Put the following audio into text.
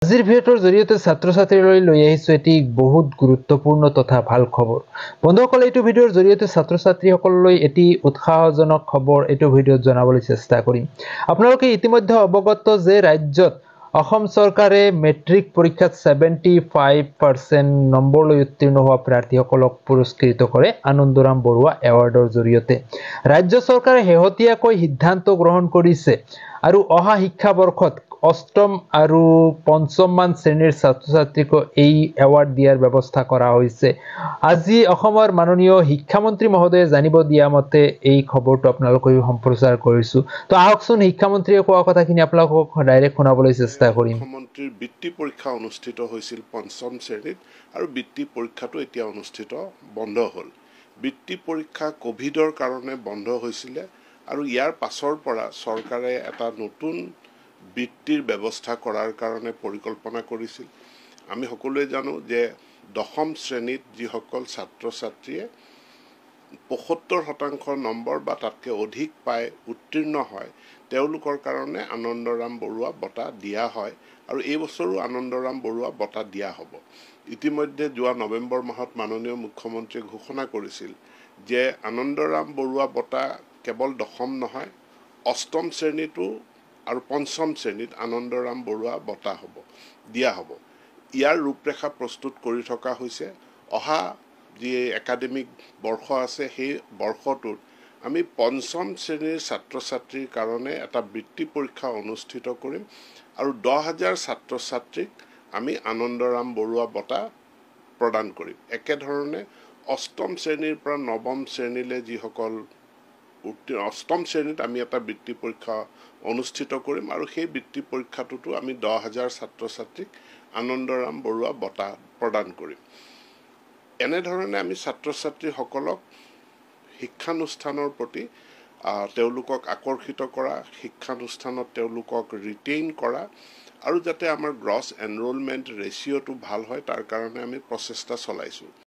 আজিৰ ভিডিঅ'টোৰ জৰিয়তে ছাত্ৰ-ছাত্ৰীলৈ লৈ আহিছো এটি বহুত গুৰুত্বপূৰ্ণ তথা ভাল খবৰ। বন্ধুসকল, এইটো ভিডিঅ'ৰ জৰিয়তে ছাত্ৰ-ছাত্ৰীসকললৈ এটি উৎসাহজনক খবৰ এইটো ভিডিঅ'ত জনাবলৈ চেষ্টা কৰিম। আপোনালোকে ইতিমধ্যে অৱগত যে ৰাজ্যত অসম চৰকাৰে মেট্ৰিক পৰীক্ষাত 75% নম্বৰ লৈ উত্তীৰ্ণ হোৱা প্ৰাৰ্থীসকলক পুৰস্কৃত কৰে আনন্দৰাম বৰুৱা এৱাৰ্ডৰ জৰিয়তে। ৰাজ্য চৰকাৰে শেহতীয়াকৈ সিদ্ধান্ত গ্ৰহণ কৰিছে আৰু অহা শিক্ষাবৰ্ষত অষ্টম আৰু পঞ্চমমান শ্ৰেণীৰ ছাত্ৰ-ছাত্ৰীক এই এৱাৰ্ড দিয়াৰ ব্যৱস্থা কৰা হৈছে। আজি অসমৰ মাননীয় শিক্ষামন্ত্ৰী মহোদয়ে জানিব দিয়া মতে এই খবৰটো আপোনালোকক সম্প্ৰচাৰ কৰিছো। তো আহকচোন শিক্ষামন্ত্ৰীয়ে কোৱা কথাখিনি আপোনালোকক ডাইৰেক্ট শুনাবলৈ চেষ্টা কৰিম। মুখ্যমন্ত্ৰীৰ বৃত্তি পৰীক্ষা অনুষ্ঠিত হৈছিল পঞ্চম শ্ৰেণীত আৰু বৃত্তি পৰীক্ষাটো এতিয়া অনুষ্ঠিত বন্ধ হ'ল। বৃত্তি পৰীক্ষা কোভিডৰ কাৰণে বন্ধ হৈছিলে আৰু ইয়াৰ পাছৰ পৰা চৰকাৰে এটা নতুন বৃত্তিৰ ব্যৱস্থা কৰাৰ কাৰণে পৰিকল্পনা কৰিছিল। আমি সকলোৱে জানো যে দশম শ্ৰেণীত যিসকল ছাত্ৰ-ছাত্ৰীয়ে ৭৫% নম্বৰ বা তাতকৈ অধিক পাই উত্তীৰ্ণ হয় তেওঁলোকৰ কাৰণে আনন্দৰাম বৰুৱা বঁটা দিয়া হয় আৰু এই বছৰো আনন্দৰাম বৰুৱা বঁটা দিয়া হ'ব। ইতিমধ্যে যোৱা নৱেম্বৰ মাহত মাননীয় মুখ্যমন্ত্ৰীয়ে ঘোষণা কৰিছিল যে আনন্দৰাম বৰুৱা বঁটা কেৱল দশম নহয়, অষ্টম শ্ৰেণীতো আৰু পঞ্চম শ্ৰেণীত আনন্দৰাম বৰুৱা বঁটা দিয়া হ'ব। ইয়াৰ ৰূপৰেখা প্ৰস্তুত কৰি থকা হৈছে। অহা যি একাডেমিক বৰ্ষ আছে সেই বৰ্ষটোত আমি পঞ্চম শ্ৰেণীৰ ছাত্ৰ-ছাত্ৰীৰ কাৰণে এটা বৃত্তি পৰীক্ষা অনুষ্ঠিত কৰিম আৰু 10,000 ছাত্ৰ-ছাত্ৰীক আমি আনন্দৰাম বৰুৱা বঁটা প্ৰদান কৰিম। একেধৰণে অষ্টম শ্ৰেণীৰ পৰা নৱম শ্ৰেণীলৈ যিসকল অষ্টম শ্ৰেণীত আমি এটা বৃত্তি পৰীক্ষা অনুষ্ঠিত কৰিম আৰু সেই বৃত্তি পৰীক্ষাটোতো আমি 10,000 ছাত্ৰ-ছাত্ৰীক আনন্দৰাম বৰুৱা বঁটা প্ৰদান কৰিম। এনেধৰণে আমি ছাত্ৰ-ছাত্ৰীসকলক শিক্ষানুষ্ঠানৰ প্ৰতি তেওঁলোকক আকৰ্ষিত কৰা, শিক্ষানুষ্ঠানত তেওঁলোকক ৰিটেইন কৰা আৰু যাতে আমাৰ গ্ৰছ এনৰোলমেণ্ট ৰেচিঅ'টো ভাল হয় তাৰ কাৰণে আমি প্ৰচেষ্টা চলাইছোঁ।